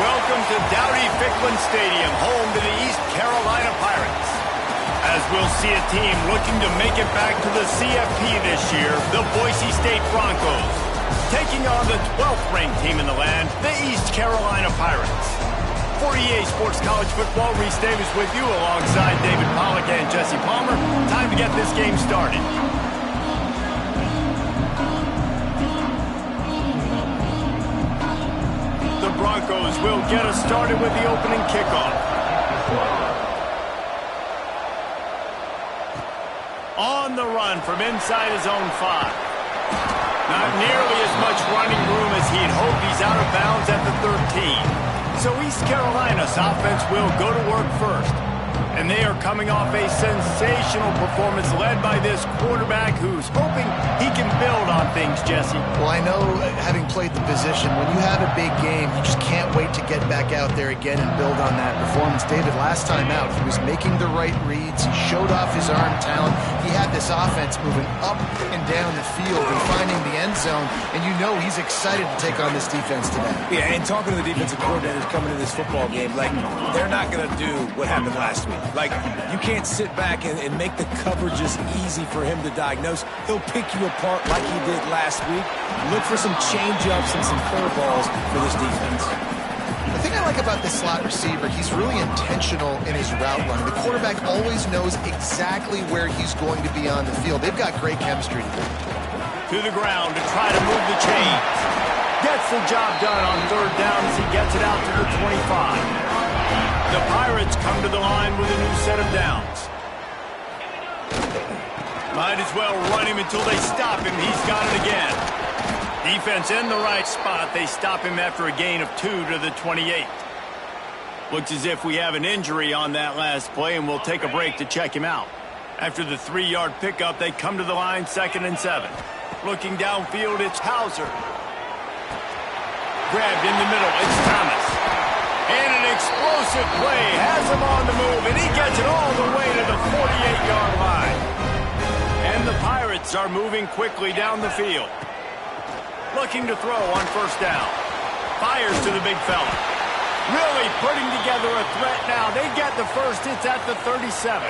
Welcome to Dowdy-Ficklen Stadium, home to the East Carolina Pirates. As we'll see a team looking to make it back to the CFP this year, the Boise State Broncos, taking on the 12th-ranked team in the land, the East Carolina Pirates. For EA Sports College Football, Reese Davis with you alongside David Pollack and Jesse Palmer. Time to get this game started. The Broncos will get us started with the opening kickoff. On the run from inside his own 5. Not nearly as much running room as he'd hoped. He's out of bounds at the 13. So East Carolina's offense will go to work first. And they are coming off a sensational performance led by this quarterback who's hoping he can build on things, Jesse. Well, I know, having played the position, when you have a big game, you just can't wait to get back out there again and build on that performance. David, last time out, he was making the right reads. He showed off his arm talent. He had this offense moving up and down the field and finding the end zone. And you know he's excited to take on this defense today. Yeah, and talking to the defensive coordinators coming to this football game, like, they're not going to do what happened last week. Like, you can't sit back and make the coverages easy for him to diagnose. He'll pick you apart like he did last week. Look for some change-ups and some curveballs for this defense. The thing I like about this slot receiver, he's really intentional in his route running. The quarterback always knows exactly where he's going to be on the field. They've got great chemistry together. To the ground to try to move the chains. Gets the job done on 3rd down as he gets it out to the 25. The Pirates come to the line with a new set of downs. Might as well run him until they stop him. He's got it again. Defense in the right spot. They stop him after a gain of 2 to the 28. Looks as if we have an injury on that last play, and we'll take a break to check him out. After the 3-yard pickup, they come to the line 2nd and 7. Looking downfield, it's Hauser. Grabbed in the middle, it's Thomas. And an explosive play has him on the move, and he gets it all the way to the 48-yard line. And the Pirates are moving quickly down the field. Looking to throw on 1st down. Fires to the big fella. Really putting together a threat now. They get the first. It's at the 37.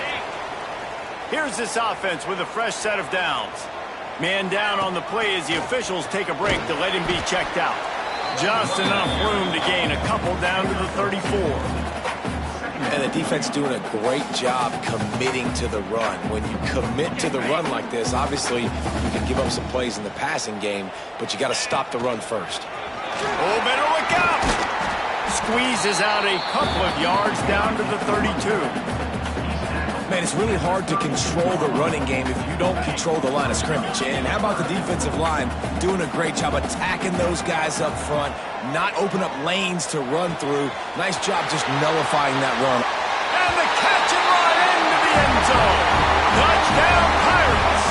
Here's this offense with a fresh set of downs. Man down on the play as the officials take a break to let him be checked out. Just enough room to gain a couple down to the 34. And the defense doing a great job committing to the run. When you commit to the run like this, obviously you can give up some plays in the passing game, but you got to stop the run first. Oh, better look out! Squeezes out a couple of yards down to the 32. Man, it's really hard to control the running game if you don't control the line of scrimmage. And how about the defensive line doing a great job attacking those guys up front, not open up lanes to run through. Nice job just nullifying that run. And the catch and run into the end zone. Touchdown, Pirates!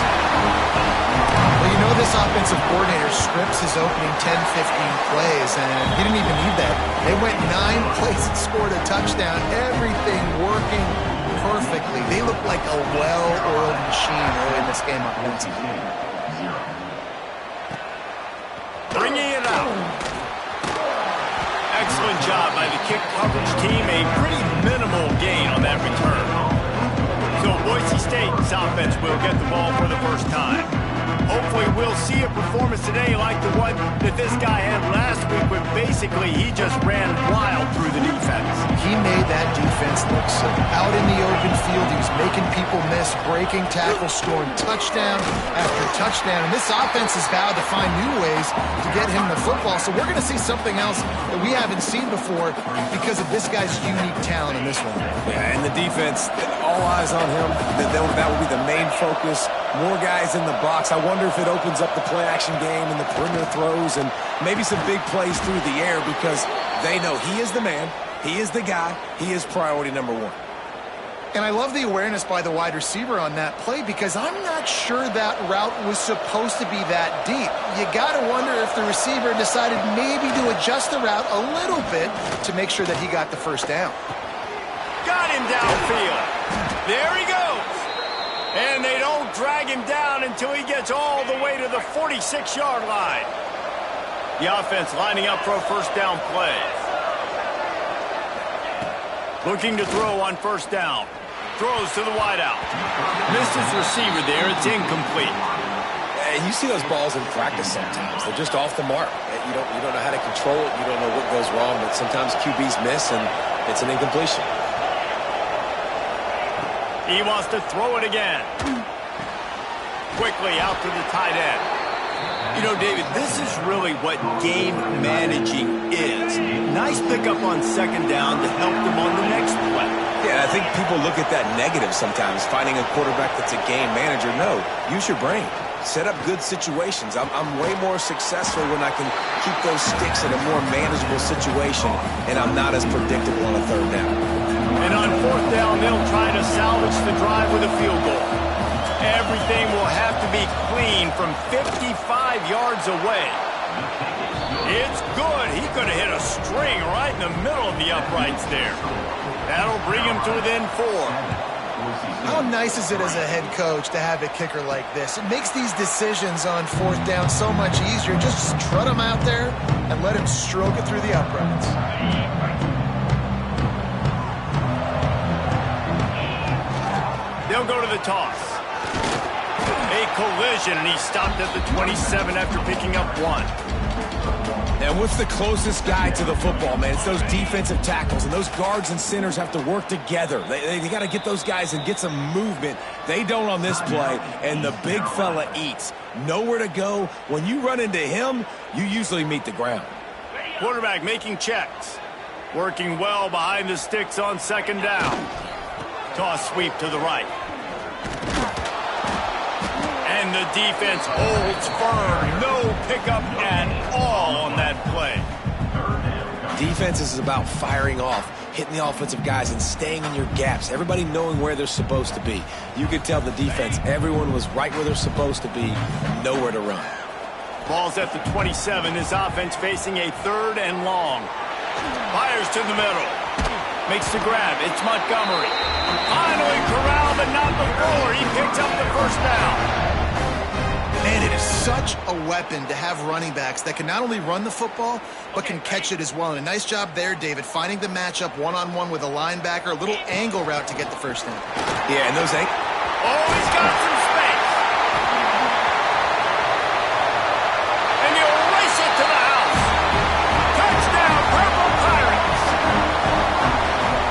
Well, you know this offensive coordinator scripts his opening 10, 15 plays, and he didn't even need that. They went 9 plays and scored a touchdown. Everything working perfectly. They look like a well-oiled machine early in this game offensively. Bringing it out. Excellent job by the kick coverage team. A pretty minimal gain on that return. So Boise State's offense will get the ball for the first time. Hopefully we'll see a performance today like the one that this guy had last week when basically he just ran wild through the defense. He made that defense look so out in the open field. He was making people miss, breaking tackles, scoring touchdown after touchdown. And this offense has vowed to find new ways to get him the football. So we're going to see something else that we haven't seen before because of this guy's unique talent in this one. Yeah, and the defense, all eyes on him. That will be the main focus. More guys in the box. I wonder if it opens up the play-action game and the perimeter throws and maybe some big plays through the air because they know he is the man, he is the guy, he is priority number 1. And I love the awareness by the wide receiver on that play because I'm not sure that route was supposed to be that deep. You got to wonder if the receiver decided maybe to adjust the route a little bit to make sure that he got the first down. Got him downfield. There he goes. And they don't drag him down until he gets all the way to the 46-yard line. The offense lining up for a first down play. Looking to throw on first down. Throws to the wideout. Missed his receiver there. It's incomplete. And you see those balls in practice sometimes. They're just off the mark. You don't know how to control it. You don't know what goes wrong, but sometimes QBs miss, and it's an incompletion. He wants to throw it again. Quickly out to the tight end. You know, David, this is really what game managing is. Nice pickup on second down to help them on the next play. Yeah, I think people look at that negative sometimes, finding a quarterback that's a game manager. No, use your brain. Set up good situations. I'm way more successful when I can keep those sticks in a more manageable situation, and I'm not as predictable on a third down. And on fourth down, they'll try to salvage the drive with a field goal. Everything will have to be clean from 55 yards away. It's good. He could have hit a string right in the middle of the uprights there. That'll bring him to within 4. How nice is it as a head coach to have a kicker like this? It makes these decisions on fourth down so much easier. Just strut him out there and let him stroke it through the uprights. They'll go to the toss. A collision, and he stopped at the 27 after picking up 1. And what's the closest guy to the football, man? It's those defensive tackles, and those guards and centers have to work together. They got to get those guys and get some movement. They don't on this play, and the big fella eats. Nowhere to go. When you run into him, you usually meet the ground. Quarterback making checks. Working well behind the sticks on second down. Toss sweep to the right. And the defense holds firm. No pickup at all on that play. Defense is about firing off, hitting the offensive guys, and staying in your gaps. Everybody knowing where they're supposed to be. You could tell the defense, everyone was right where they're supposed to be, nowhere to run. Ball's at the 27. This offense facing a 3rd and long. Fires to the middle. Makes the grab. It's Montgomery. Finally corralled, but not before. He picks up the first down. Man, it is such a weapon to have running backs that can not only run the football, but can catch it as well. And a nice job there, David, finding the matchup one-on-one with a linebacker, a little angle route to get the first down. Yeah, and those angles. Oh, he's got some space. And he'll race it to the house. Touchdown, Purple Pirates.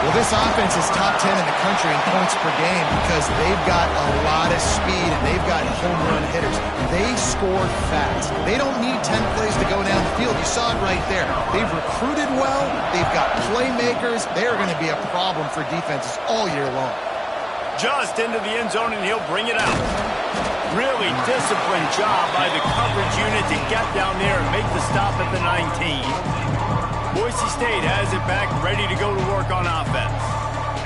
Well, this offense is top 10 in the country in points per game because they've got a lot of speed and they've got home run hitters. They score fast. They don't need 10 plays to go down the field. You saw it right there. They've recruited well. They've got playmakers. They're going to be a problem for defenses all year long. Just into the end zone, and he'll bring it out. Really disciplined job by the coverage unit to get down there and make the stop at the 19. Boise State has it back, ready to go to work on offense.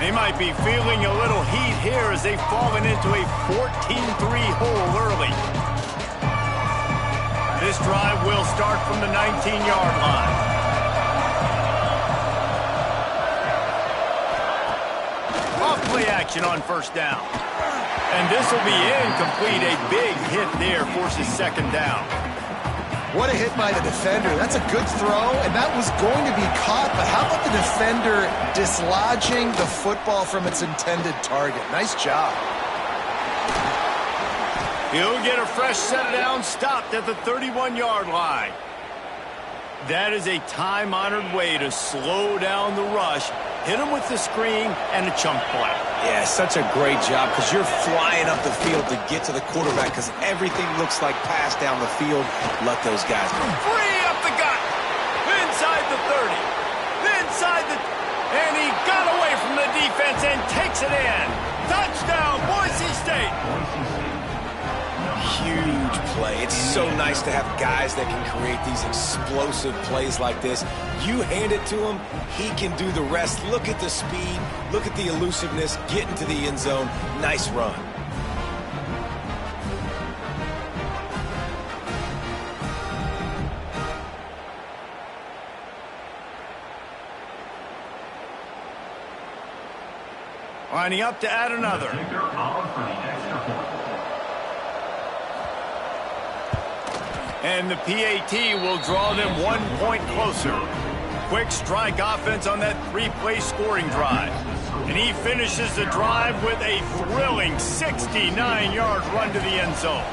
They might be feeling a little heat here as they've fallen into a 14-3 hole early. This drive will start from the 19-yard line. Off-play action on first down. And this will be incomplete. A big hit there forces second down. What a hit by the defender. That's a good throw, and that was going to be caught, but how about the defender dislodging the football from its intended target? Nice job. He'll get a fresh set down, stopped at the 31-yard line. That is a time-honored way to slow down the rush, hit him with the screen, and a chunk play. Yeah, such a great job because you're flying up the field to get to the quarterback because everything looks like pass down the field. Let those guys go. Free up the gut. Inside the 30. Inside the... And he got away from the defense and takes it in. Touchdown, Boise State. Huge play. It's so nice to have guys that can create these explosive plays like this. You hand it to him, he can do the rest. Look at the speed, look at the elusiveness, get into the end zone. Nice run. Lining up to add another. And the PAT will draw them 1 point closer. quick strike offense on that three-play scoring drive. And he finishes the drive with a thrilling 69-yard run to the end zone.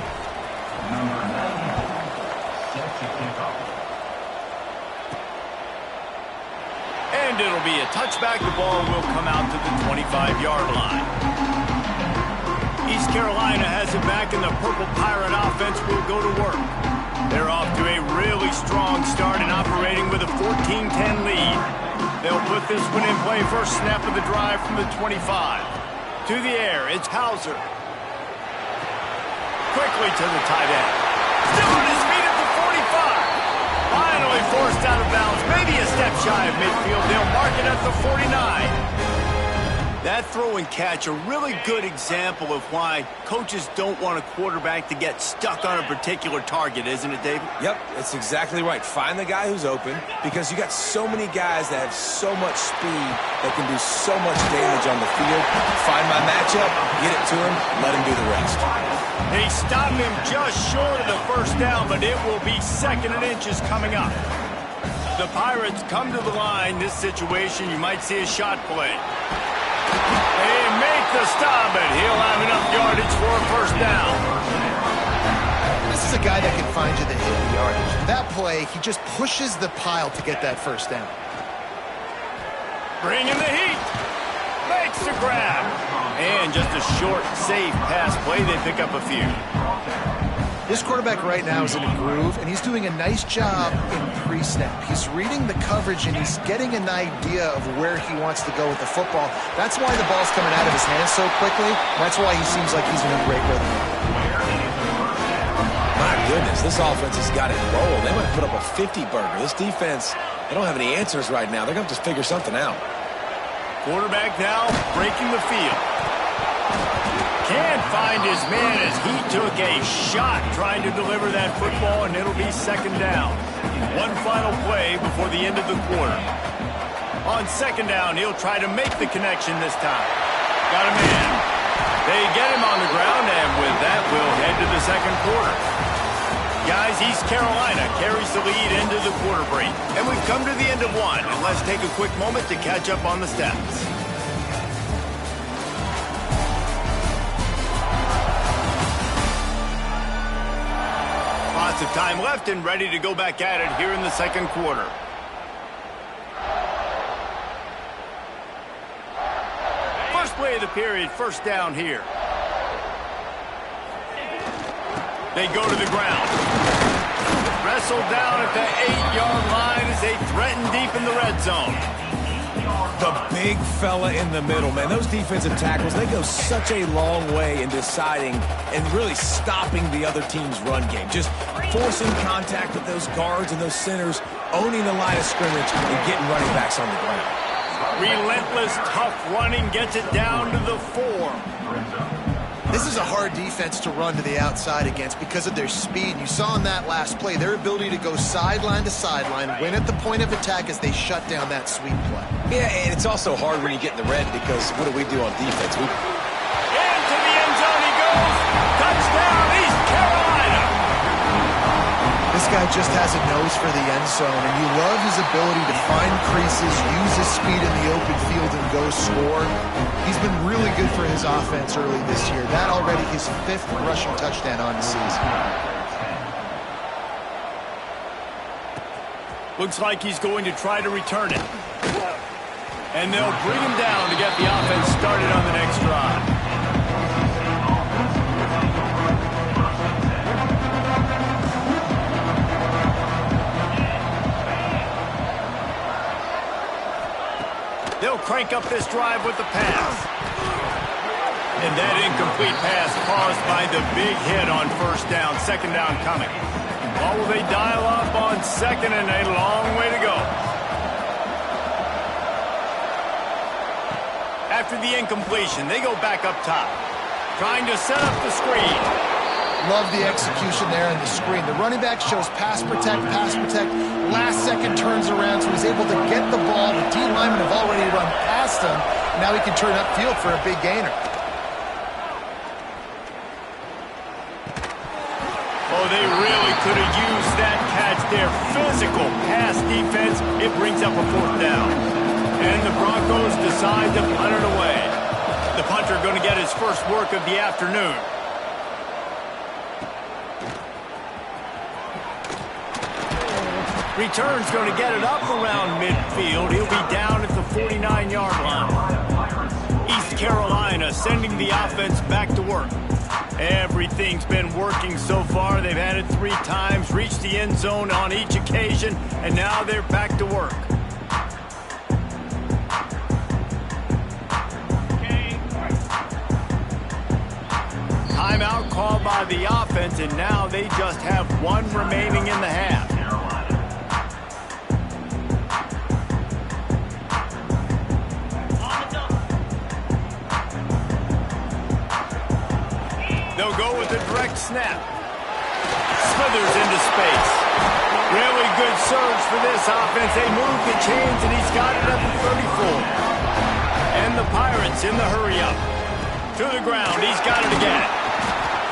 And it'll be a touchback. The ball will come out to the 25-yard line. East Carolina has it back, and the Purple Pirate offense will go to work. They're off to a really strong start and operating with a 14-10 lead. They'll put this one in play. First snap of the drive from the 25. To the air, it's Hauser. Quickly to the tight end. Still on his feet at the 45. Finally forced out of bounds. Maybe a step shy of midfield. They'll mark it at the 49. That throw and catch, a really good example of why coaches don't want a quarterback to get stuck on a particular target, isn't it, David? Yep, that's exactly right. Find the guy who's open, because you got so many guys that have so much speed that can do so much damage on the field. Find my matchup, get it to him, let him do the rest. They stop him just short of the first down, but it will be 2nd and inches coming up. The Pirates come to the line. This situation, you might see a shot play. They make the stop, and he'll have enough yardage for a first down. This is a guy that can find you the hidden yardage. That play, he just pushes the pile to get that first down. Bringing the heat. Makes the grab. And just a short, safe pass play. They pick up a few. This quarterback right now is in a groove, and he's doing a nice job in pre-snap. He's reading the coverage, and he's getting an idea of where he wants to go with the football. That's why the ball's coming out of his hands so quickly. That's why he seems like he's in a great rhythm. My goodness, this offense has got it rolling. They might put up a 50-burger. This defense, they don't have any answers right now. They're going to have to figure something out. Quarterback now breaking the field. Can't find his man as he took a shot trying to deliver that football, and it'll be 2nd down. One final play before the end of the quarter. On 2nd down, he'll try to make the connection this time. Got a man. They get him on the ground, and with that, we'll head to the 2nd quarter. Guys, East Carolina carries the lead into the quarter break. And we've come to the end of one, and let's take a quick moment to catch up on the stats. Lots of time left and ready to go back at it here in the 2nd quarter. First play of the period, first down here. They go to the ground. Wrestled down at the 8-yard line as they threaten deep in the red zone. The big fella in the middle, man. Those defensive tackles, they go such a long way in deciding and really stopping the other team's run game. Just forcing contact with those guards and those centers, owning the line of scrimmage, and getting running backs on the ground. Relentless, tough running gets it down to the 4. This is a hard defense to run to the outside against because of their speed. You saw in that last play their ability to go sideline to sideline, win at the point of attack as they shut down that sweep play. Yeah, and it's also hard when you get in the red because what do we do on defense? Into the end zone he goes. Touchdown, East Carolina. This guy just has a nose for the end zone, and you love his ability to find creases, use his speed in the open field, and go score. He's been really good for his offense early this year. That already his 5th rushing touchdown on the season. Looks like he's going to try to return it. And they'll bring him down to get the offense started on the next drive. They'll crank up this drive with the pass. And that incomplete pass caused by the big hit on first down. 2nd down coming. Or will they dial up on 2nd and a long way to go? After the incompletion, they go back up top. Trying to set up the screen. Love the execution there in the screen. The running back shows pass protect, last second turns around, so he's able to get the ball. The D linemen have already run past him. Now he can turn upfield for a big gainer. Oh, they really could have used that catch their physical pass defense, it brings up a 4th down. And the Broncos decide to punt it away. The punter going to get his first work of the afternoon. Return's going to get it up around midfield. He'll be down at the 49-yard line. East Carolina sending the offense back to work. Everything's been working so far. They've had it 3 times, reached the end zone on each occasion, and now they're back to work. Timeout called by the offense, and now they just have 1 remaining in the half. They'll go with a direct snap. Smithers into space. Really good surge for this offense. They move the chains, and he's got it at the 34. And the Pirates in the hurry-up. To the ground. He's got it again.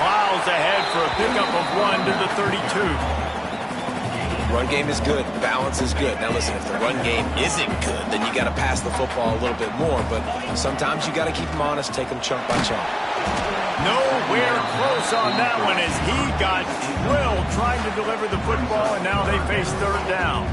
Plows ahead for a pickup of 1 to the 32. Run game is good. Balance is good. Now listen, if the run game isn't good, then you got to pass the football a little bit more. But sometimes you got to keep them honest, take them chunk by chunk. Nowhere close on that one as he got drilled trying to deliver the football, and now they face 3rd down.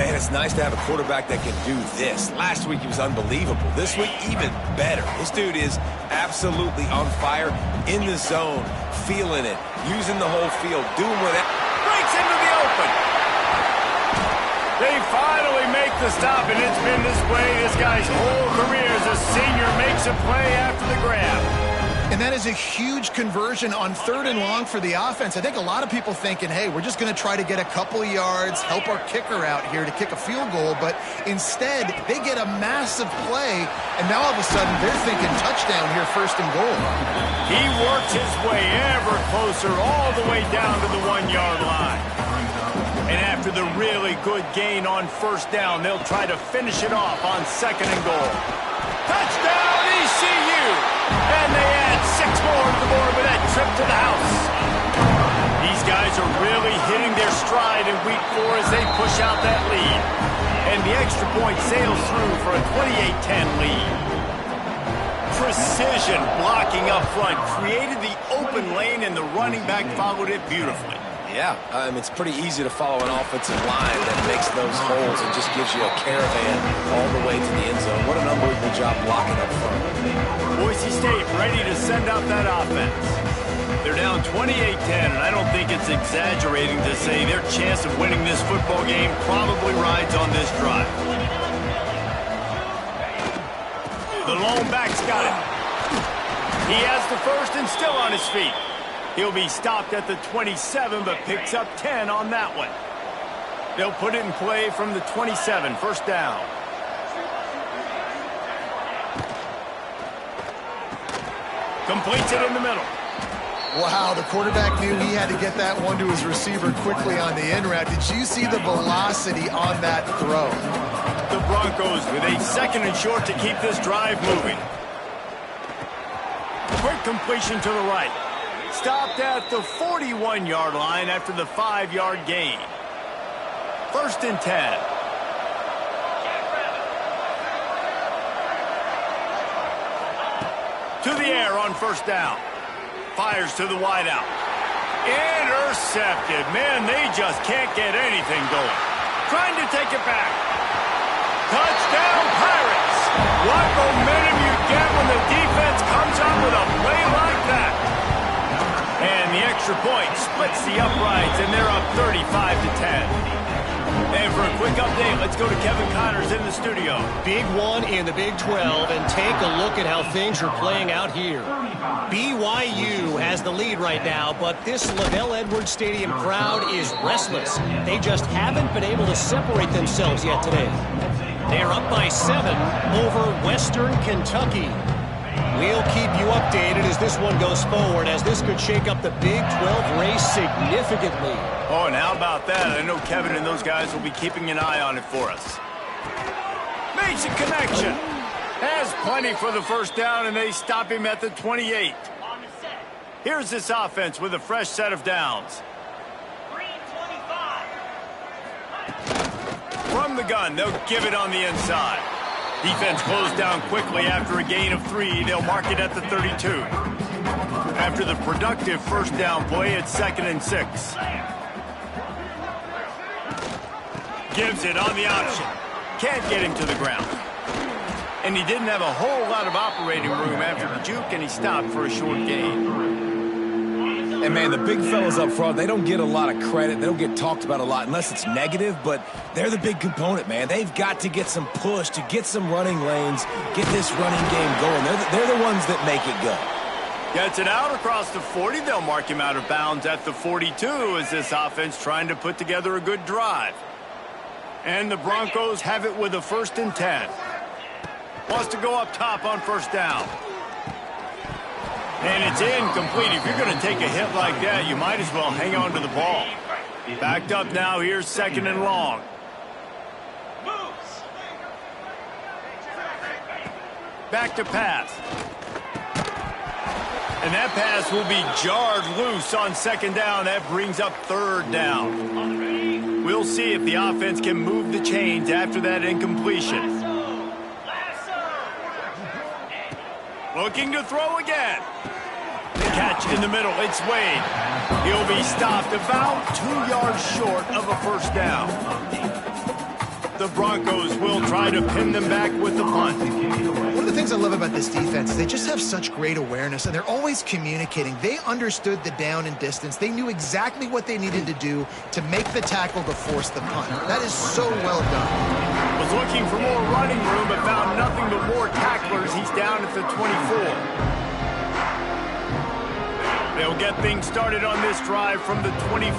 Man, it's nice to have a quarterback that can do this. Last week he was unbelievable. This week, even better. This dude is absolutely on fire, in the zone, feeling it, using the whole field, doing what it breaks into the open. They finally make the stop, and it's been this way this guy's whole career as a senior makes a play after the grab. And that is a huge conversion on 3rd and long for the offense. I think a lot of people thinking, hey, we're just going to try to get a couple of yards, help our kicker out here to kick a field goal. But instead, they get a massive play, and now all of a sudden they're thinking touchdown here, 1st and goal. He works his way ever closer all the way down to the 1-yard line. And after the really good gain on 1st down, they'll try to finish it off on 2nd and goal. Touchdown, ECU! And they add 6 more to the board with that trip to the house. These guys are really hitting their stride in week 4 as they push out that lead. And the extra point sails through for a 28-10 lead. Precision blocking up front created the open lane, and the running back followed it beautifully. Yeah, it's pretty easy to follow an offensive line that makes those holes and just gives you a caravan all the way to the end zone. What an unbelievable job blocking up front. Boise State ready to send out that offense. They're down 28-10, and I don't think it's exaggerating to say their chance of winning this football game probably rides on this drive. The lone back's got it. He has the 1st and still on his feet. He'll be stopped at the 27, but picks up 10 on that one. They'll put it in play from the 27, 1st down. Completes it in the middle. Wow, the quarterback knew he had to get that one to his receiver quickly on the in route. Did you see the velocity on that throw? The Broncos with a 2nd and short to keep this drive moving. Quick completion to the right. Stopped at the 41-yard line after the 5-yard gain. 1st and 10. To the air on 1st down. Fires to the wideout. Intercepted. Man, they just can't get anything going. Trying to take it back. Touchdown, Pirates. What momentum you get when the defense comes up with a play like that. And the extra point splits the uprights, and they're up 35-10. And for a quick update, let's go to Kevin Connors in the studio. Big one in the Big 12, and take a look at how things are playing out here. BYU has the lead right now, but this LaVell Edwards Stadium crowd is restless. They just haven't been able to separate themselves yet today. They're up by 7 over Western Kentucky. We'll keep you updated as this one goes forward, as this could shake up the Big 12 race significantly. Oh, and how about that? I know Kevin and those guys will be keeping an eye on it for us. Makes a connection. Has plenty for the 1st down, and they stop him at the 28. Here's this offense with a fresh set of downs. From the gun, they'll give it on the inside. Defense closed down quickly after a gain of 3. They'll mark it at the 32. After the productive first down play, it's 2nd and 6. Gives it on the option. Can't get him to the ground. And he didn't have a whole lot of operating room after the juke, and he stopped for a short gain. And, man, the big fellas up front, they don't get a lot of credit. They don't get talked about a lot unless it's negative, but they're the big component, man. They've got to get some push, to get some running lanes, get this running game going. They're the ones that make it go. Gets it out across the 40. They'll mark him out of bounds at the 42 as this offense trying to put together a good drive. And the Broncos have it with a 1st and 10. Wants to go up top on first down. And it's incomplete. If you're going to take a hit like that, you might as well hang on to the ball. Backed up now. Here's 2nd and long. Back to pass. And that pass will be jarred loose on 2nd down. That brings up 3rd down. We'll see if the offense can move the chains after that incompletion. Looking to throw again. The catch in the middle. It's Wade. He'll be stopped about 2 yards short of a 1st down. The Broncos will try to pin them back with the punt. One of the things I love about this defense is they just have such great awareness, and they're always communicating. They understood the down and distance. They knew exactly what they needed to do to make the tackle to force the punt. That is so well done. Was looking for more running room, but found nothing but more tacklers. He's down at the 24. They'll get things started on this drive from the 24.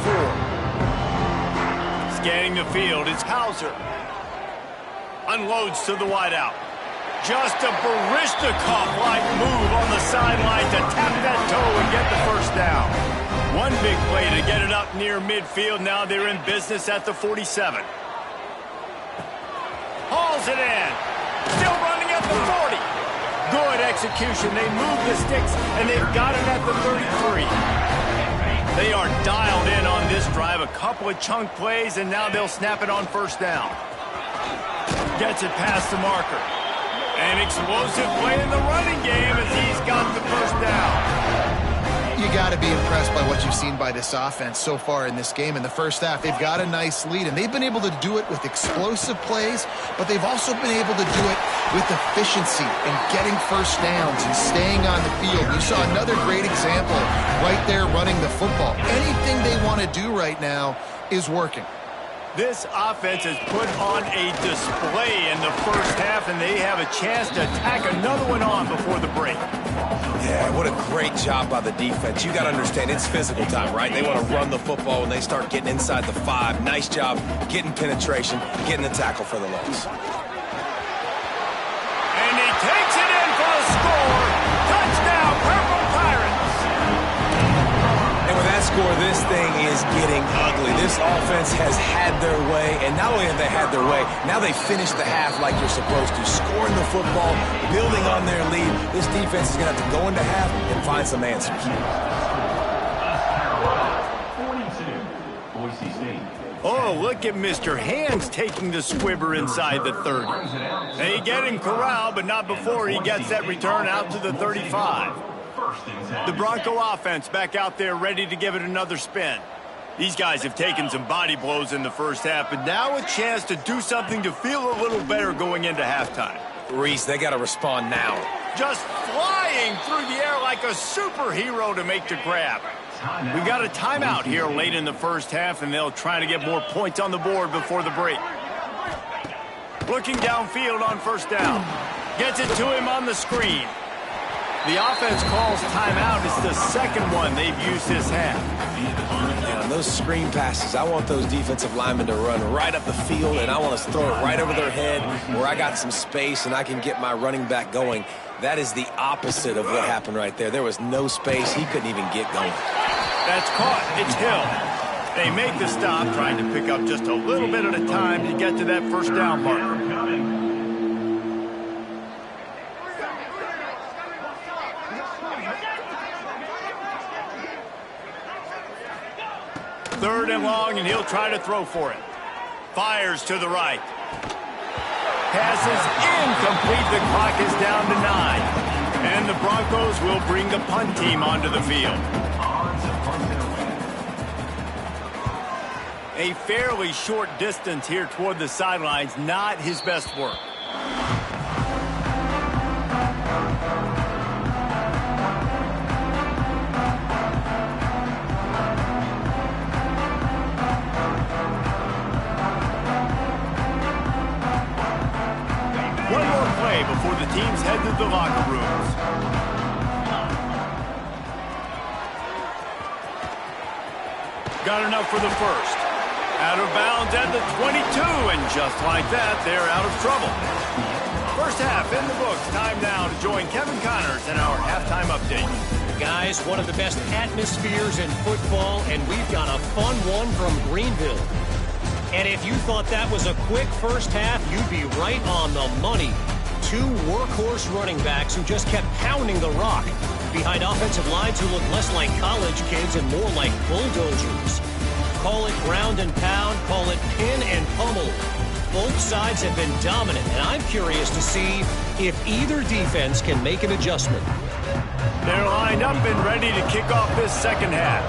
Scanning the field, it's Hauser. Unloads to the wideout. Just a Barishnikov-like move on the sideline to tap that toe and get the 1st down. One big play to get it up near midfield. Now they're in business at the 47. Hauls it in. Still running at the 40. Good execution. They move the sticks, and they've got it at the 33. They are dialed in on this drive. A couple of chunk plays, and now they'll snap it on 1st down. Gets it past the marker. An explosive play in the running game as he's got the 1st down. You got to be impressed by what you've seen by this offense so far in this game. In the first half, they've got a nice lead, and they've been able to do it with explosive plays, but they've also been able to do it with efficiency and getting 1st downs and staying on the field. You saw another great example right there running the football. Anything they want to do right now is working. This offense has put on a display in the first half, and they have a chance to tack another one on before the break. Yeah, what a great job by the defense. You got to understand, it's physical time, right? They want to run the football when they start getting inside the 5. Nice job getting penetration, getting the tackle for the loss. And he takes it in for the score. Touchdown, Purple Pirates. And with that score, this thing is getting ugly. This offense has had their way, and not only have they had their way, now they finish the half like you're supposed to, scoring the football, building on their lead. This defense is going to have to go into half and find some answers. Oh, look at Mr. Hands taking the squibber inside the 30. They get him corralled, but not before he gets that return out to the 35. The Bronco offense back out there ready to give it another spin. These guys have taken some body blows in the first half, but now a chance to do something to feel a little better going into halftime. Reese, they got to respond now. Just flying through the air like a superhero to make the grab. We got a timeout here late in the first half, and they'll try to get more points on the board before the break. Looking downfield on 1st down. Gets it to him on the screen. The offense calls timeout. It's the second one they've used this half. Yeah, those screen passes, I want those defensive linemen to run right up the field, and I want to throw it right over their head where I got some space and I can get my running back going. That is the opposite of what happened right there. There was no space. He couldn't even get going. That's caught. It's Hill. They make the stop, trying to pick up just a little bit at a time to get to that 1st down marker. Third and long, and he'll try to throw for it. Fires to the right. Pass is incomplete. The clock is down to 9. And the Broncos will bring the punt team onto the field. A fairly short distance here toward the sidelines, not his best work. One more play before the teams head to the locker rooms. Got enough for the first. Out of bounds at the 22, and just like that, they're out of trouble. First half in the books. Time now to join Kevin Connors in our halftime update. Guys, one of the best atmospheres in football, and we've got a fun one from Greenville. And if you thought that was a quick first half, you'd be right on the money. Two workhorse running backs who just kept pounding the rock behind offensive lines who look less like college kids and more like bulldozers. Call it ground and pound, call it pin and pummel. Both sides have been dominant, and I'm curious to see if either defense can make an adjustment. They're lined up and ready to kick off this second half.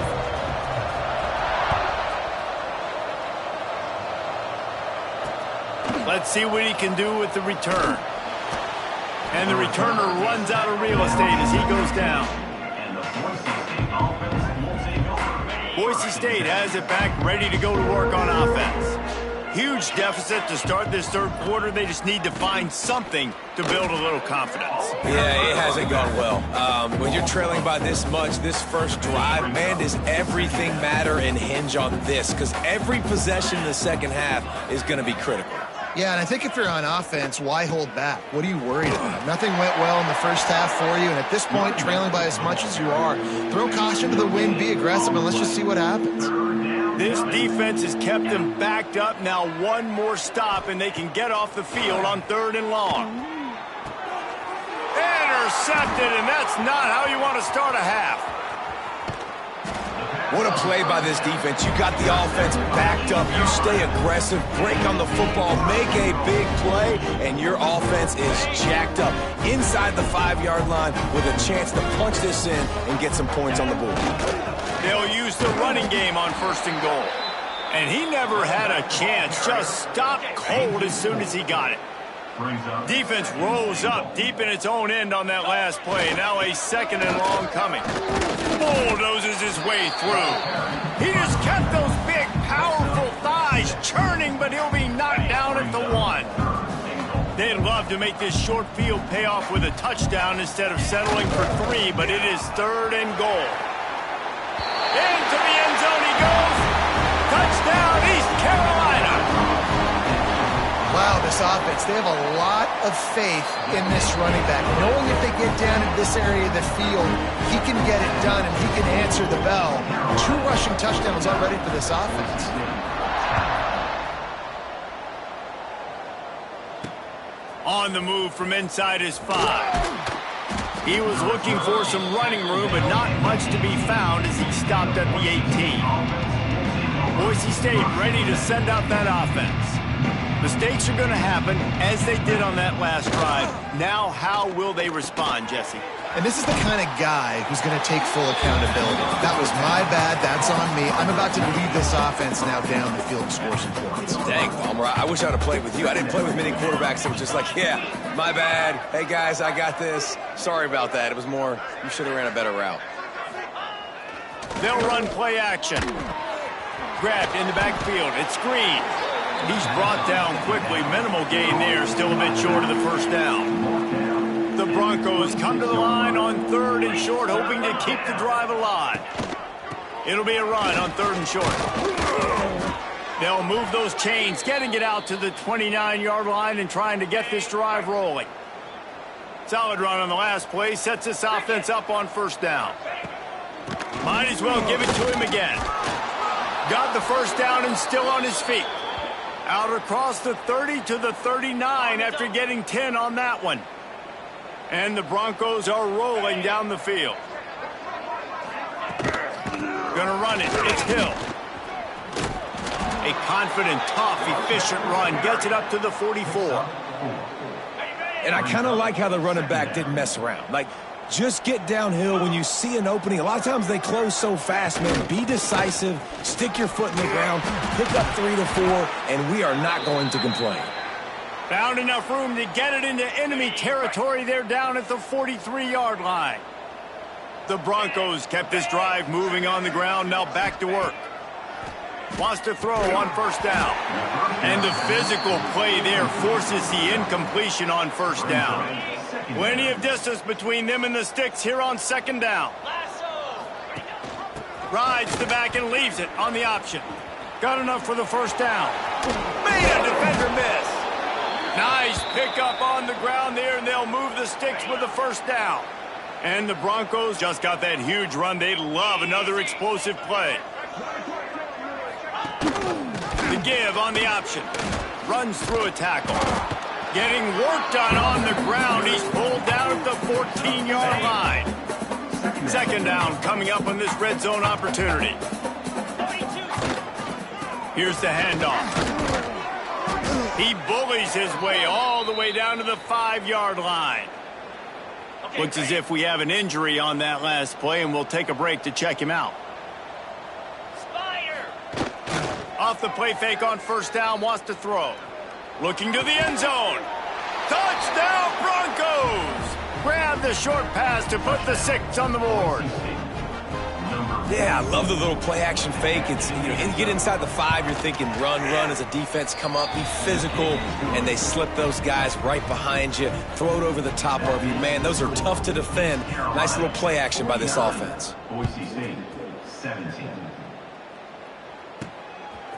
Let's see what he can do with the return. And the returner runs out of real estate as he goes down. Boise State has it back, ready to go to work on offense. Huge deficit to start this third quarter. They just need to find something to build a little confidence. Yeah, it hasn't gone well. When you're trailing by this much, this first drive, man, does everything matter and hinge on this? Because every possession in the second half is going to be critical. Yeah, and I think if you're on offense, why hold back? What are you worried about? Nothing went well in the first half for you, and at this point, trailing by as much as you are, throw caution to the wind, be aggressive, and let's just see what happens. This defense has kept them backed up. Now one more stop, and they can get off the field on 3rd and long. Intercepted, and that's not how you want to start a half. What a play by this defense. You got the offense backed up. You stay aggressive, break on the football, make a big play, and your offense is jacked up inside the 5-yard line with a chance to punch this in and get some points on the board. They'll use the running game on 1st and goal. And he never had a chance. Just stopped cold as soon as he got it. Defense rose up deep in its own end on that last play. Now a 2nd and long coming. Bulldozes his way through. He just kept those big, powerful thighs churning, but he'll be knocked down at the 1. They'd love to make this short field pay off with a touchdown instead of settling for 3, but it is 3rd and goal. Into the end zone he goes. Touchdown, East Carolina. Wow, this offense, they have a lot of faith in this running back. Knowing if they get down in this area of the field, he can get it done and he can answer the bell. 2 rushing touchdowns already for this offense. On the move from inside his 5. He was looking for some running room, but not much to be found as he stopped at the 18. Boise State ready to send out that offense. Mistakes are going to happen, as they did on that last drive. Now, how will they respond, Jesse? And this is the kind of guy who's going to take full accountability. That was my bad. That's on me. I'm about to lead this offense now down the field and score some points. Dang, Palmer, I wish I would have played with you. I didn't play with many quarterbacks that were just like, yeah, my bad. Hey, guys, I got this. Sorry about that. It was more, you should have ran a better route. They'll run play action. Grabbed in the backfield. It's Green. He's brought down quickly. Minimal gain there. Still a bit short of the first down. The Broncos come to the line on 3rd and short, hoping to keep the drive alive. It'll be a run on 3rd and short. They'll move those chains, getting it out to the 29-yard line and trying to get this drive rolling. Solid run on the last play. Sets this offense up on 1st down. Might as well give it to him again. Got the first down and still on his feet. Out across the 30 to the 39 after getting 10 on that one. And the Broncos are rolling down the field. Gonna run it. It's Hill. A confident, tough, efficient run gets it up to the 44. And I kind of like how the running back didn't mess around. Like, just get downhill when you see an opening. A lot of times they close so fast, man. Be decisive, stick your foot in the ground, pick up 3 to 4, and we are not going to complain. Found enough room to get it into enemy territory. They're down at the 43-yard line. The Broncos kept this drive moving on the ground. Now back to work. Wants to throw on first down. And the physical play there forces the incompletion on first down. Plenty of distance between them and the sticks here on second down. Rides the back and leaves it on the option. Got enough for the first down. Made a defender miss. Nice pickup on the ground there, and they'll move the sticks with the first down. And the Broncos just got that huge run. They'd love another explosive play. The give on the option. Runs through a tackle. Getting work done on the ground. He's pulled down at the 14-yard line. Second down coming up on this red zone opportunity. Here's the handoff. He bullies his way all the way down to the 5-yard line. Looks as if we have an injury on that last play, and we'll take a break to check him out. Off the play fake on first down, wants to throw. Looking to the end zone. Touchdown, Broncos! Grab the short pass to put the 6 on the board. Yeah, I love the little play-action fake. It's, you get inside the 5, you're thinking run as a defense, come up, be physical, and they slip those guys right behind you, throw it over the top of you. Man, those are tough to defend. Nice little play-action by this offense.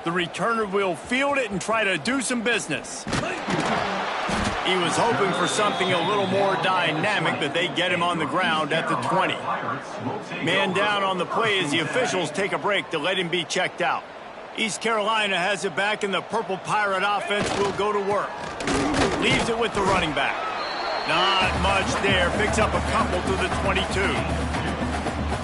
The returner will field it and try to do some business. He was hoping for something a little more dynamic, but they get him on the ground at the 20. Man down on the play as the officials take a break to let him be checked out. East Carolina has it back, and the Purple Pirate offense will go to work. Leaves it with the running back. Not much there. Picks up a couple to the 22.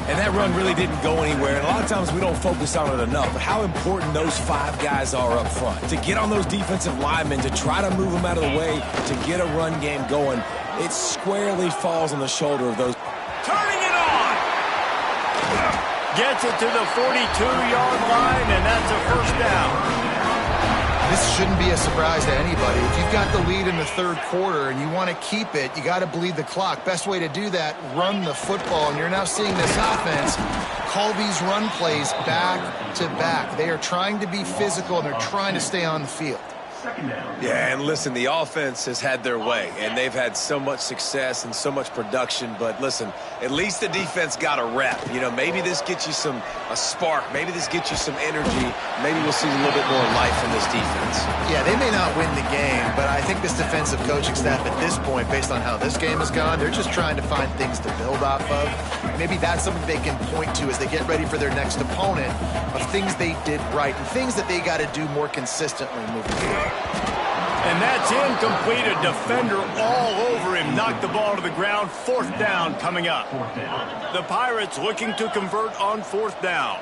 And that run really didn't go anywhere. And a lot of times we don't focus on it enough, but how important those 5 guys are up front. To get on those defensive linemen, to try to move them out of the way, to get a run game going, it squarely falls on the shoulder of those. Turning it on! Gets it to the 42-yard line, and that's a first down. This shouldn't be a surprise to anybody. If you've got the lead in the third quarter and you want to keep it, you got to bleed the clock. Best way to do that, run the football. And you're now seeing this offense call these run plays back to back. They are trying to be physical, and they're trying to stay on the field. Yeah, and listen, the offense has had their way, and they've had so much success and so much production. But listen, at least the defense got a rep. Maybe this gets you a spark. Maybe this gets you some energy. Maybe we'll see a little bit more life from this defense. Yeah, they may not win the game, but I think this defensive coaching staff at this point, based on how this game has gone, they're just trying to find things to build off of. Maybe that's something they can point to as they get ready for their next opponent, of things they did right and things that they got to do more consistently moving forward. And that's incomplete. A defender all over him. Knocked the ball to the ground. Fourth down coming up. The Pirates looking to convert on fourth down.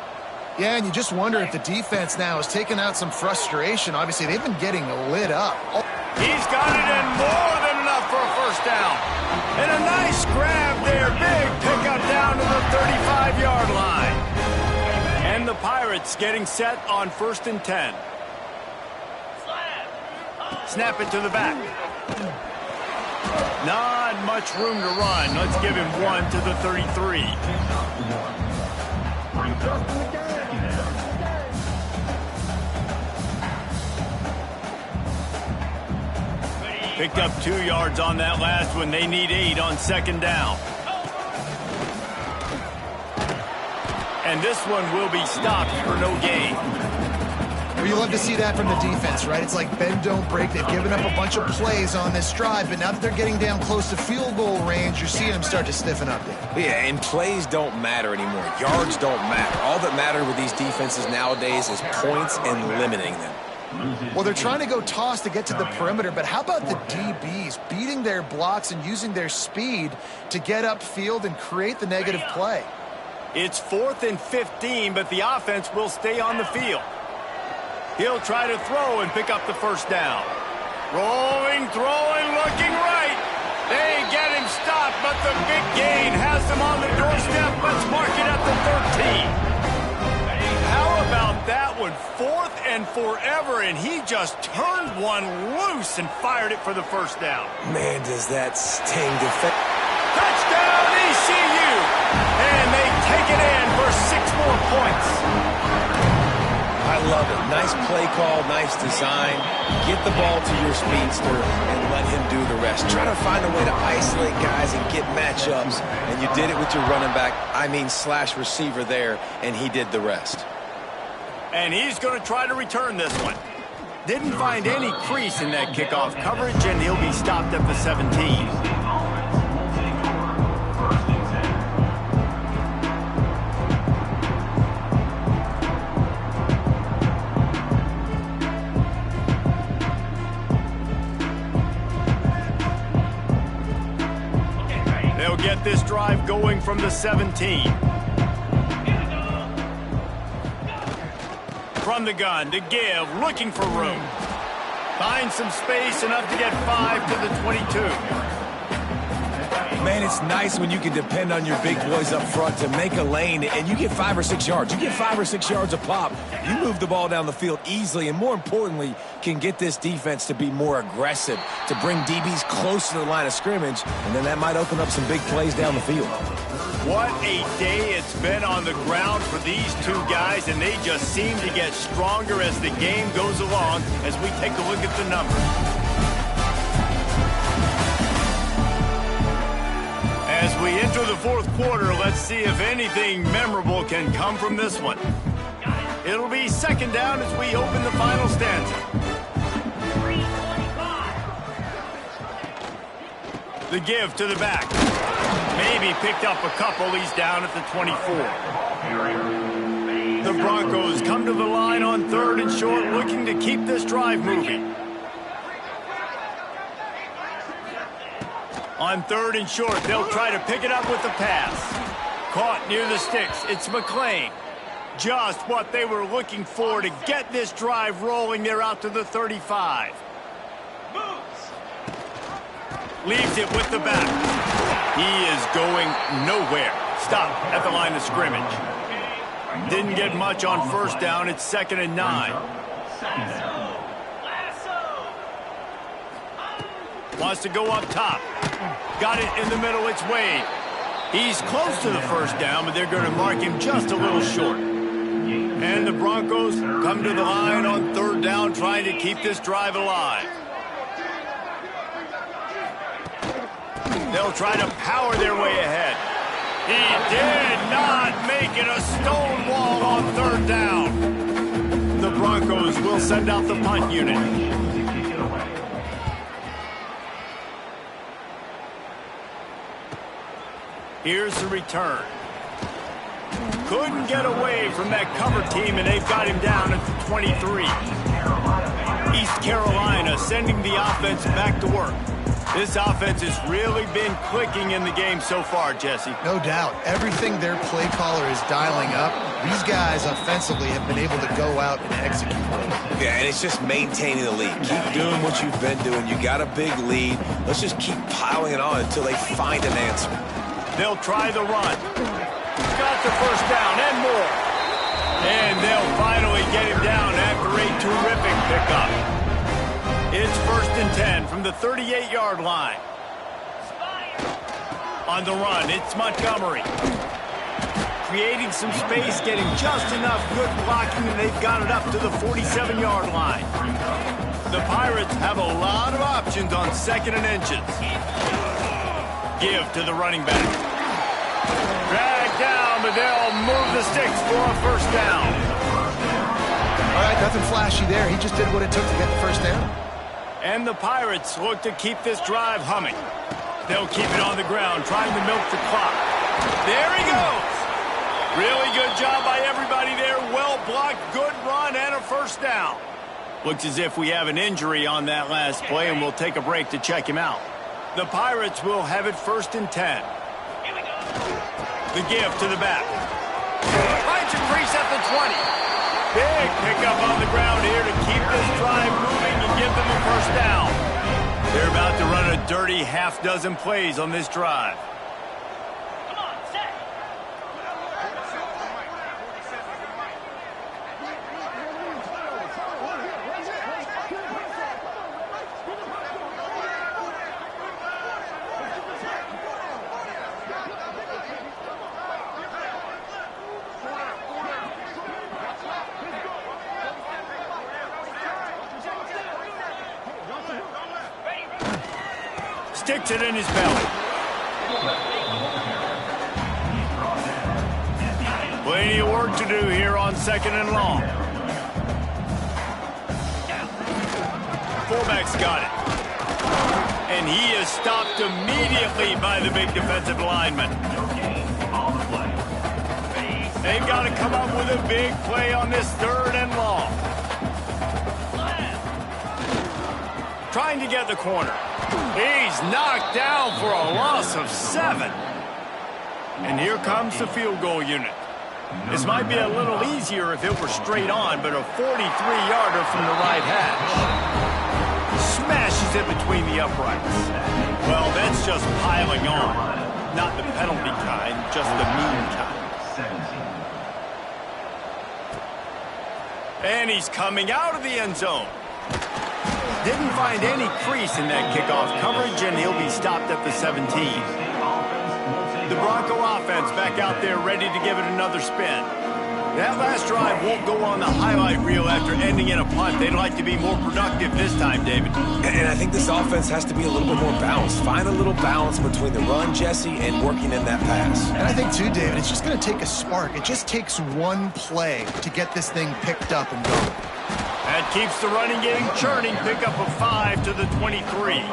Yeah, and you just wonder if the defense now has taken out some frustration. Obviously, they've been getting lit up. He's got it in more than enough for a first down. And a nice grab there. Big pickup down to the 35-yard line. And the Pirates getting set on 1st and 10. Snap it to the back. Not much room to run. Let's give him 1 to the 33. Picked up 2 yards on that last one. They need 8 on second down. And this one will be stopped for no gain. Well, you love to see that from the defense, right? It's like bend, don't break. They've given up a bunch of plays on this drive, but now that they're getting down close to field goal range, you're seeing them start to stiffen up there. Yeah, and plays don't matter anymore. Yards don't matter. All that matter with these defenses nowadays is points and limiting them. Well, they're trying to go toss to get to the perimeter, but how about the DBs beating their blocks and using their speed to get upfield and create the negative play? It's 4th and 15, but the offense will stay on the field. He'll try to throw and pick up the first down. Rolling, throwing, looking right. They get him stopped, but the big gain has him on the doorstep. Let's mark it at the 13. How about that one? 4th and forever, and he just turned one loose and fired it for the first down. Man, does that sting. Touchdown, ECU! And they take it in for 6 more points. I love it. Nice play call, nice design. Get the ball to your speedster and let him do the rest. Try to find a way to isolate guys and get matchups, and you did it with your running back, slash receiver there, and he did the rest. And he's going to try to return this one. Didn't find any crease in that kickoff coverage, and he'll be stopped at the 17. They'll get this drive going from the 17. From the gun to give, looking for room. Finds some space, enough to get 5 to the 22. Man, it's nice when you can depend on your big boys up front to make a lane, and you get 5 or 6 yards. You get 5 or 6 yards a pop. You move the ball down the field easily, and more importantly, can get this defense to be more aggressive, to bring DBs close to the line of scrimmage, and then that might open up some big plays down the field. What a day it's been on the ground for these two guys, and they just seem to get stronger as the game goes along as we take a look at the numbers. As we enter the 4th quarter, let's see if anything memorable can come from this one. It'll be 2nd down as we open the final stanza. The give to the back. Maybe picked up a couple. He's down at the 24. The Broncos come to the line on 3rd and short, looking to keep this drive moving. On 3rd and short, they'll try to pick it up with the pass. Caught near the sticks. It's McLean. Just what they were looking for to get this drive rolling. They're out to the 35. Leaves it with the back. He is going nowhere. Stop at the line of scrimmage. Didn't get much on 1st down. It's 2nd and 9. Wants to go up top. Got it in the middle. It's Wade. He's close to the 1st down, but they're going to mark him just a little short. And the Broncos come to the line on 3rd down, trying to keep this drive alive. They'll try to power their way ahead. He did not make it a stone wall on 3rd down. The Broncos will send out the punt unit. Here's the return. Couldn't get away from that cover team, and they've got him down at the 23. East Carolina sending the offense back to work. This offense has really been clicking in the game so far, Jesse. No doubt. Everything their play caller is dialing up, these guys offensively have been able to go out and execute. Yeah, and it's just maintaining the lead. Keep doing what you've been doing. You got a big lead. Let's just keep piling it on until they find an answer. They'll try the run. Got the first down and more. And they'll finally get him down after a terrific pickup. It's 1st and 10 from the 38-yard line. On the run, it's Montgomery. Creating some space, getting just enough good blocking, and they've got it up to the 47-yard line. The Pirates have a lot of options on 2nd and inches. Give to the running back. Drag down, but they'll move the sticks for a 1st down. All right, nothing flashy there. He just did what it took to get the 1st down. And the Pirates look to keep this drive humming. They'll keep it on the ground, trying to milk the clock. There he goes. Really good job by everybody there. Well blocked, good run, and a 1st down. Looks as if we have an injury on that last play, and we'll take a break to check him out. The Pirates will have it 1st and 10. The give to the back. Finds a crease at the 20. Big pickup on the ground here to keep this drive moving and give them a first down. They're about to run a dirty half-dozen plays on this drive. Sticks it in his belly. Plenty of work to do here on 2nd and long. Fullback's got it. And he is stopped immediately by the big defensive lineman. They've got to come up with a big play on this 3rd and long. Trying to get the corner. He's knocked down for a loss of 7. And here comes the field goal unit. This might be a little easier if it were straight on, but a 43-yarder from the right hash. Smashes it between the uprights. Well, that's just piling on. Not the penalty kind, just the mean kind. And he's coming out of the end zone. Didn't find any crease in that kickoff coverage, and he'll be stopped at the 17. The Bronco offense back out there ready to give it another spin. That last drive won't go on the highlight reel after ending in a punt. They'd like to be more productive this time, David. And I think this offense has to be a little bit more balanced. Find a little balance between the run, Jesse, and working in that pass. And I think, too, David, it's just going to take a spark. It just takes one play to get this thing picked up and going. That keeps the running game churning. Pickup of 5 to the 23.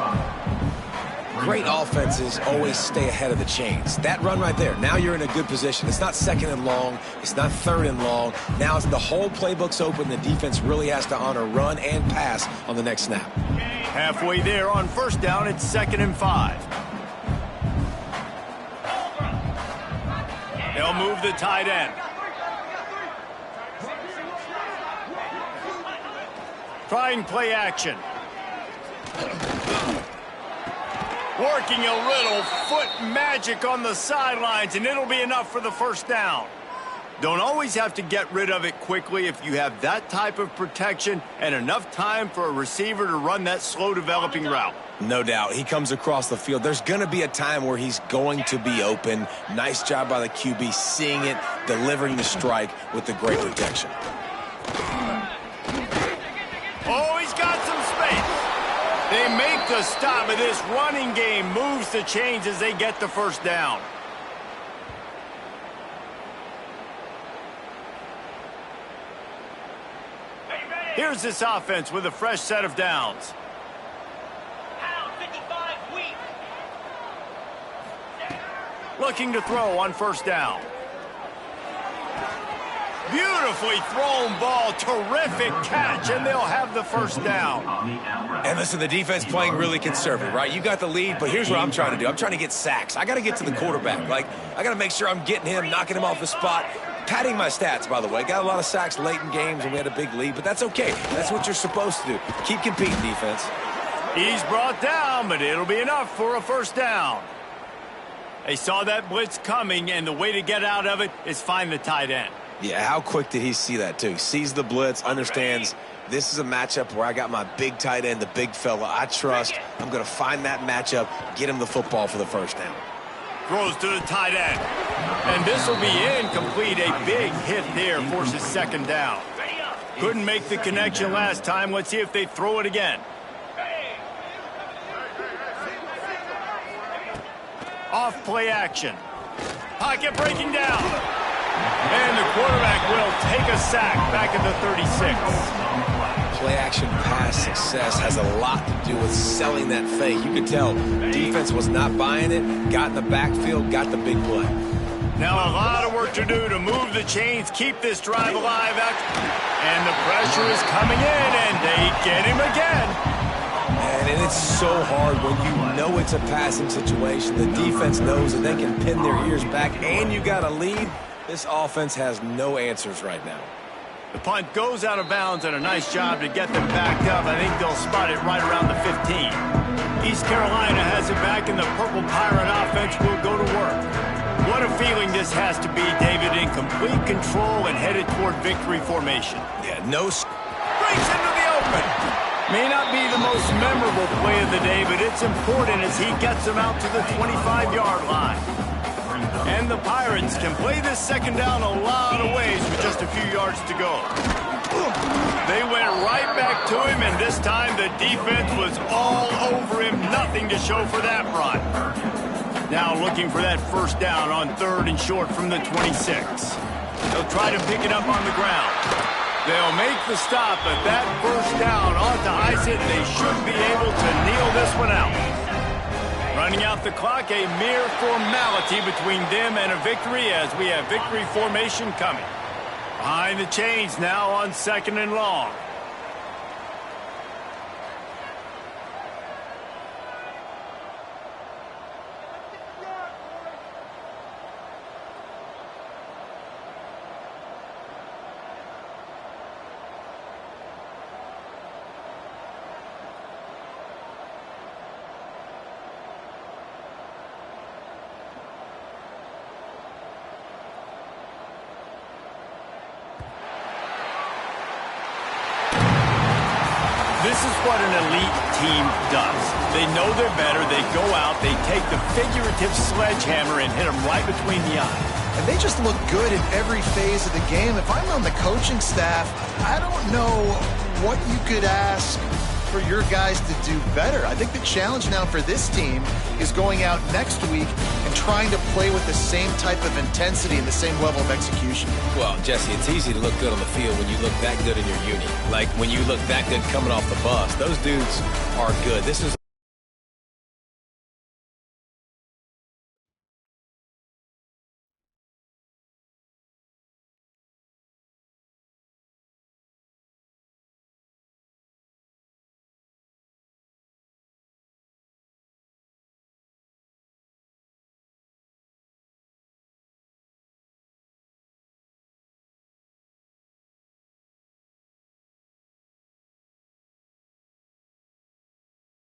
Great offenses always stay ahead of the chains. That run right there, now you're in a good position. It's not 2nd and long. It's not 3rd and long. Now it's the whole playbook's open. The defense really has to honor run and pass on the next snap. Halfway there on 1st down, it's 2nd and 5. They'll move the tight end. Trying play action. Working a little foot magic on the sidelines, and it'll be enough for the first down. Don't always have to get rid of it quickly if you have that type of protection and enough time for a receiver to run that slow-developing route. No doubt. He comes across the field. There's going to be a time where he's going to be open. Nice job by the QB seeing it, delivering the strike with the great protection. Oh, he's got some space. They make the stop, but this running game moves the chains as they get the first down. Here's this offense with a fresh set of downs. Looking to throw on 1st down. Beautifully thrown ball, terrific catch, and they'll have the first down. And listen, the defense playing really conservative, right? You got the lead, but here's what I'm trying to do. I'm trying to get sacks. I got to get to the quarterback. Like, I got to make sure I'm getting him, knocking him off the spot. Padding my stats, by the way. Got a lot of sacks late in games when we had a big lead, but that's okay. That's what you're supposed to do. Keep competing, defense. He's brought down, but it'll be enough for a first down. They saw that blitz coming, and the way to get out of it is find the tight end. Yeah, how quick did he see that, too? He sees the blitz, understands this is a matchup where I got my big tight end, the big fella I trust. I'm going to find that matchup, get him the football for the first down. Throws to the tight end. And this will be incomplete. A big hit there forces 2nd down. Couldn't make the connection last time. Let's see if they throw it again. Off play action. Pocket breaking down. And the quarterback will take a sack back at the 36. Play action pass success has a lot to do with selling that fake. You could tell defense was not buying it, got in the backfield, got the big play. Now a lot of work to do to move the chains, keep this drive alive. And the pressure is coming in, and they get him again. And it's so hard when you know it's a passing situation. The defense knows that they can pin their ears back, and you got a lead. This offense has no answers right now. The punt goes out of bounds, and a nice job to get them backed up. I think they'll spot it right around the 15. East Carolina has it back, and the Purple Pirate offense will go to work. What a feeling this has to be, David, in complete control and headed toward victory formation. Yeah, no... Breaks into the open. May not be the most memorable play of the day, but it's important as he gets them out to the 25-yard line. And the Pirates can play this second down a lot of ways with just a few yards to go. They went right back to him, and this time the defense was all over him. Nothing to show for that run. Now looking for that first down on 3rd and short from the 26. They'll try to pick it up on the ground. They'll make the stop, but that first down ought to ice it. They should be able to kneel this one out. Running out the clock, a mere formality between them and a victory as we have victory formation coming. Behind the chains now on 2nd and long. This is what an elite team does. They know they're better. They go out. They take the figurative sledgehammer and hit them right between the eyes. And they just look good in every phase of the game. If I'm on the coaching staff, I don't know what you could ask for your guys to do better. I think the challenge now for this team is going out next week and trying to play with the same type of intensity and the same level of execution. Well, Jesse, it's easy to look good on the field when you look that good in your uni. Like when you look that good coming off the bus. Those dudes are good. This is